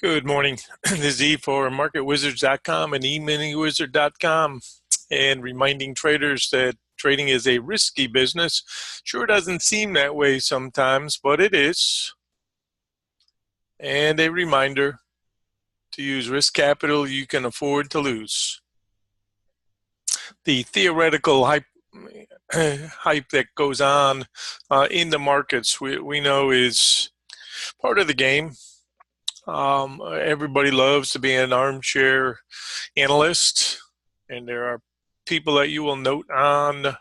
Good morning. This is E for MarketWizards.com and eMiniWizard.com, and reminding traders that trading is a risky business. Sure doesn't seem that way sometimes, but it is. And a reminder to use risk capital you can afford to lose. The theoretical hype that goes on in the markets, we know is part of the game. Everybody loves to be an armchair analyst, and there are people that you will note on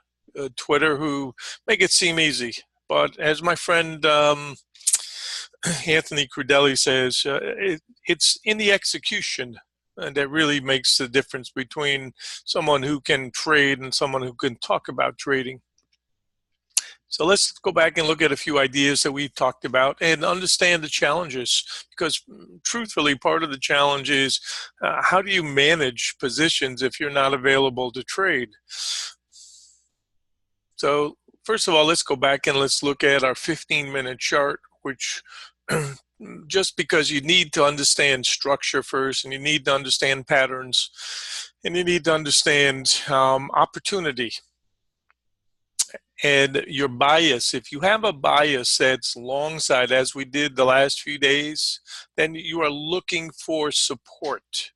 Twitter who make it seem easy. But as my friend Anthony Crudelli says, it's in the execution that really makes the difference between someone who can trade and someone who can talk about trading. So let's go back and look at a few ideas that we've talked about and understand the challenges, because truthfully, part of the challenge is how do you manage positions if you're not available to trade? So first of all, let's go back and let's look at our 15-minute chart, which just because you need to understand structure first, and you need to understand patterns, and you need to understand opportunity. And your bias, if you have a bias that's long side, as we did the last few days, then you are looking for support.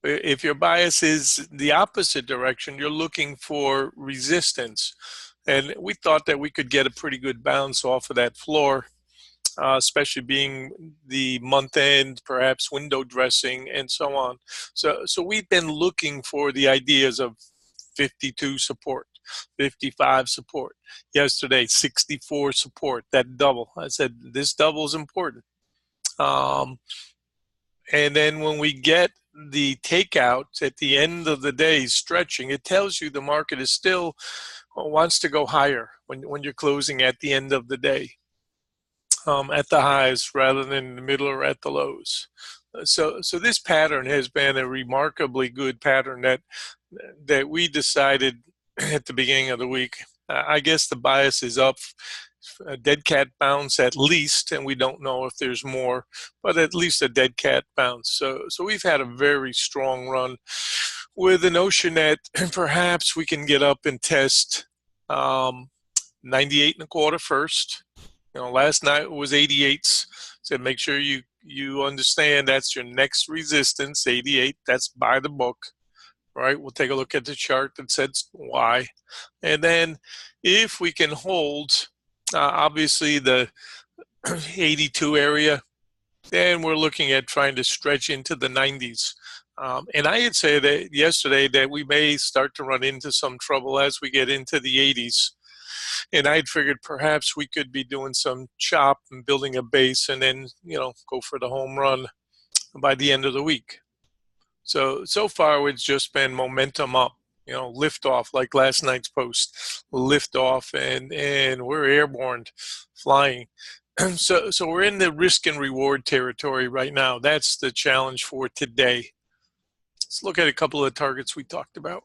If your bias is the opposite direction, you're looking for resistance. And we thought that we could get a pretty good bounce off of that floor, especially being the month end, perhaps window dressing, and so on. So we've been looking for the ideas of 52 support, 55 support. Yesterday, 64 support, that double. I said, this double is important. And then when we get the takeout at the end of the day, stretching, it tells you the market is still wants to go higher when you're closing at the end of the day, at the highs rather than in the middle or at the lows. So this pattern has been a remarkably good pattern that we decided at the beginning of the week. I guess the bias is up, a dead cat bounce at least, and we don't know if there's more, but at least a dead cat bounce. So we've had a very strong run with the notion that perhaps we can get up and test 98 and a quarter first. Last night was 88s. So make sure you understand that's your next resistance, 88. That's by the book. Right, we'll take a look at the chart that says why. And then if we can hold, obviously, the 82 area, then we're looking at trying to stretch into the 90s. And I had said that yesterday that we may start to run into some trouble as we get into the 80s. And I'd figured perhaps we could be doing some chop and building a base and then, go for the home run by the end of the week. So far it's just been momentum up, lift off, like last night's post, lift off, and we're airborne, flying. So we're in the risk and reward territory right now. That's the challenge for today. Let's look at a couple of targets we talked about.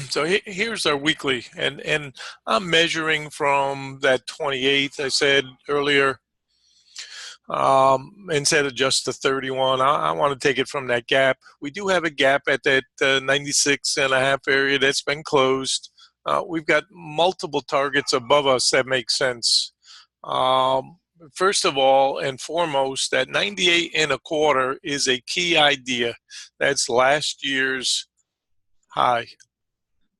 So here's our weekly, and I'm measuring from that 28th I said earlier. Instead of just the 31, I want to take it from that gap. We do have a gap at that 96 and a half area that's been closed. We've got multiple targets above us that make sense. First of all and foremost, that 98 and a quarter is a key idea. That's last year's high.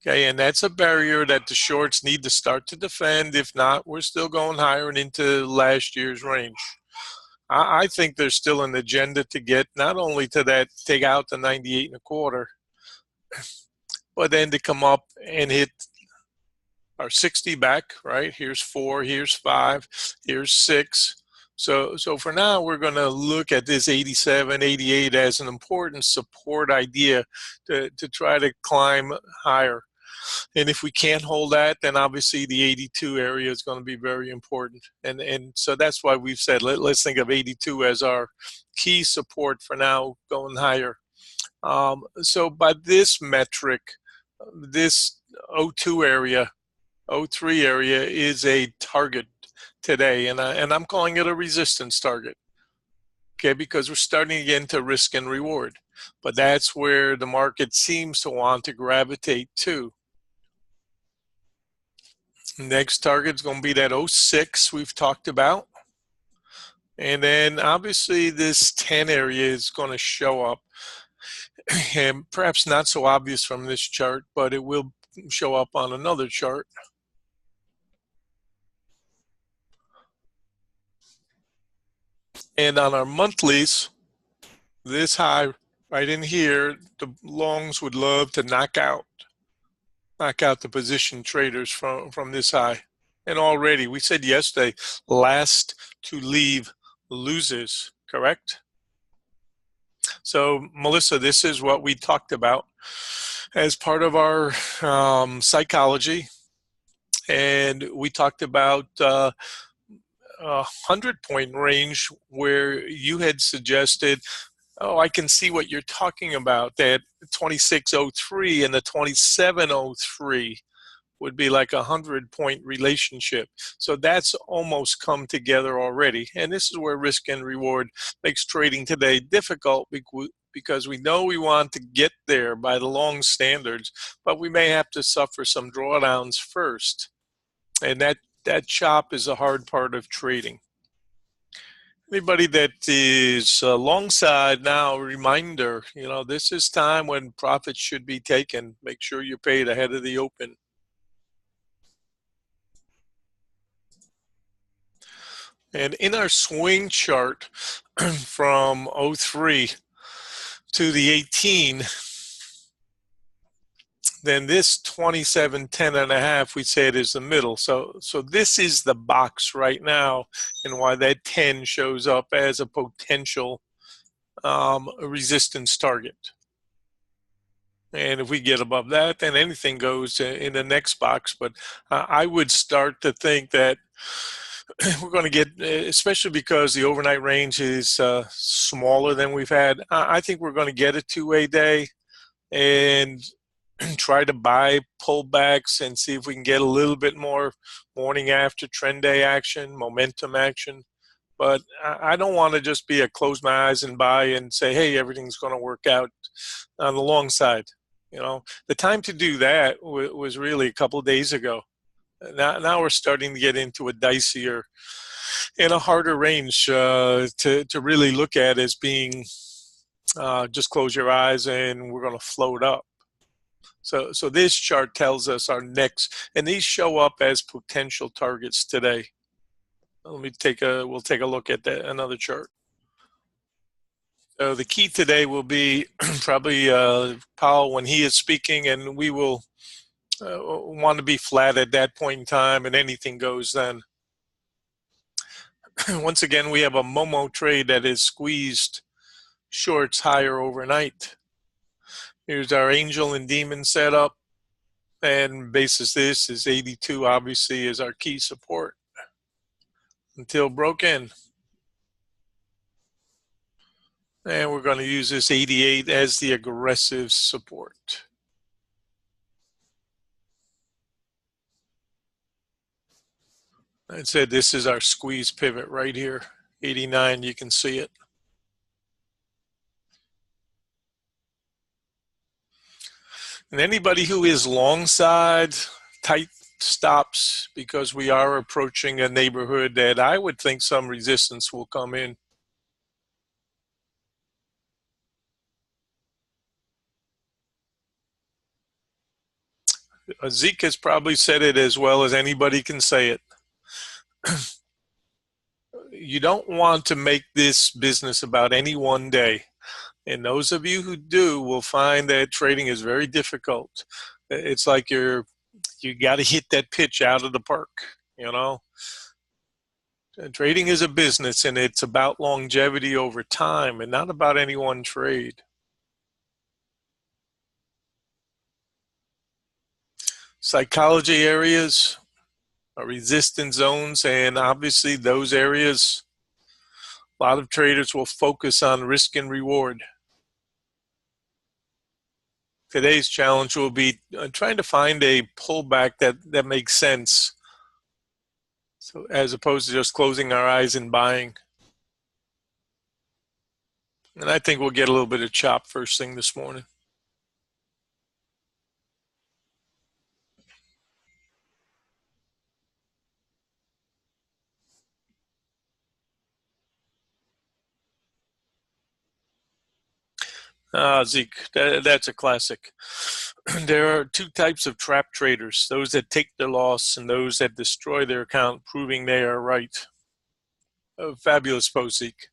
Okay, and that's a barrier that the shorts need to start to defend. If not, we're still going higher and into last year's range. I think there's still an agenda to get not only to that, take out the 98 and a quarter, but then to come up and hit our 60 back, right? Here's 4, here's 5, here's 6. So for now, we're going to look at this 87, 88 as an important support idea to try to climb higher. And if we can't hold that, then obviously the 82 area is going to be very important. And so that's why we've said, let's think of 82 as our key support for now, going higher. So by this metric, this 02 area, 03 area is a target. today, and I'm calling it a resistance target. Okay, because we're starting to get into risk and reward, but that's where the market seems to want to gravitate to. Next target is going to be that 06 we've talked about. And then obviously this 10 area is going to show up, and perhaps not so obvious from this chart, but it will show up on another chart. And on our monthlies, this high right in here, the longs would love to knock out the position traders from this high. And already, we said yesterday, last to leave loses, correct? So, Melissa, this is what we talked about as part of our psychology. And we talked about a 100-point range where you had suggested, oh, I can see what you're talking about, that 2603 and the 2703 would be like a 100-point relationship. So that's almost come together already. And this is where risk and reward makes trading today difficult, because we know we want to get there by the long standards, but we may have to suffer some drawdowns first. And that chop is a hard part of trading. Anybody that is long side now, reminder, this is time when profits should be taken. Make sure you're paid ahead of the open. And in our swing chart from 03 to the 18, then this 2710.5 we said is the middle. So this is the box right now, and why that 10 shows up as a potential resistance target. And if we get above that, then anything goes in the next box. But I would start to think that we're going to get, especially because the overnight range is smaller than we've had, I think we're going to get a two-way day and try to buy pullbacks and see if we can get a little bit more morning after trend day action, momentum action. But I don't want to just be a close my eyes and buy and say, hey, everything's going to work out on the long side. The time to do that was really a couple of days ago. Now we're starting to get into a dicier and a harder range to really look at as being just close your eyes and we're going to float up. So this chart tells us our next, and these show up as potential targets today. We'll take a look at another chart. So the key today will be probably Powell when he is speaking, and we will want to be flat at that point in time, and anything goes then. Once again, we have a Momo trade that is squeezed shorts higher overnight. Here's our angel and demon setup, and basis this is 82 obviously is our key support until broken. And we're going to use this 88 as the aggressive support. I said this is our squeeze pivot right here, 89, you can see it. And anybody who is long side, tight stops, because we are approaching a neighborhood that I would think some resistance will come in. Zeke has probably said it as well as anybody can say it. You don't want to make this business about any one day. And those of you who do will find that trading is very difficult. It's like you got to hit that pitch out of the park, And trading is a business, and it's about longevity over time and not about any one trade. Psychology areas are resistance zones, and obviously those areas, a lot of traders will focus on risk and reward. Today's challenge will be trying to find a pullback that makes sense So as opposed to just closing our eyes and buying. And I think we'll get a little bit of chop first thing this morning. Zeke, that's a classic. There are two types of trap traders, those that take their loss and those that destroy their account, proving they are right. Fabulous post, Zeke.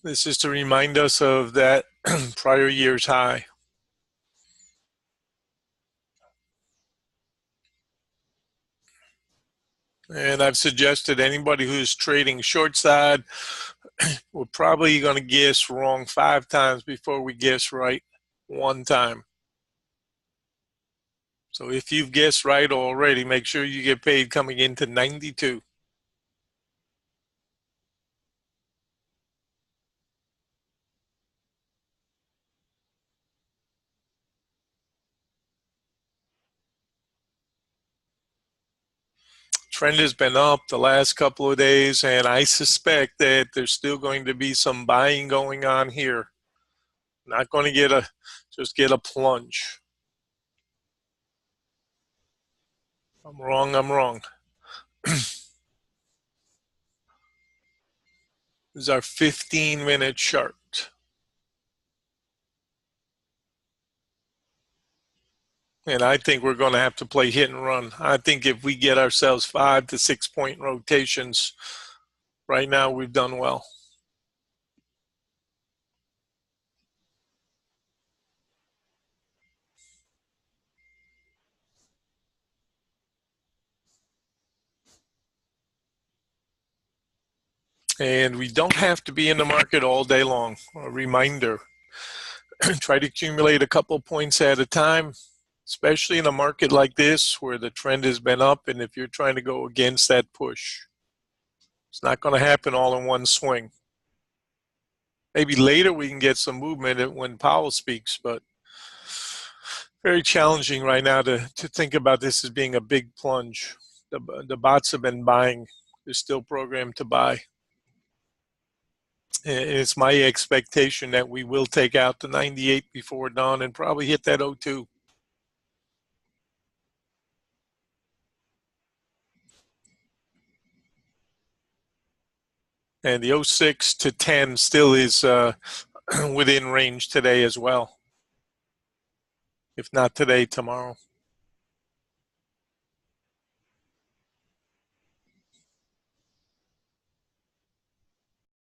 This is to remind us of that prior year's high. And I've suggested anybody who's trading short side, we're probably going to guess wrong 5 times before we guess right 1 time. So if you've guessed right already, make sure you get paid coming into 92. Trend has been up the last couple of days, and I suspect that there's still going to be some buying going on here. Not going to just get a plunge. I'm wrong, I'm wrong. This is our 15-minute chart. And I think we're going to have to play hit and run. I think if we get ourselves 5 to 6 point rotations, right now we've done well. And we don't have to be in the market all day long. A reminder, try to accumulate a couple points at a time, especially in a market like this where the trend has been up, and if you're trying to go against that push. It's not going to happen all in one swing. Maybe later we can get some movement when Powell speaks, but very challenging right now to think about this as being a big plunge. The bots have been buying. They're still programmed to buy. It's my expectation that we will take out the 98 before dawn and probably hit that 02. And the 06 to 10 still is within range today as well. If not today, tomorrow.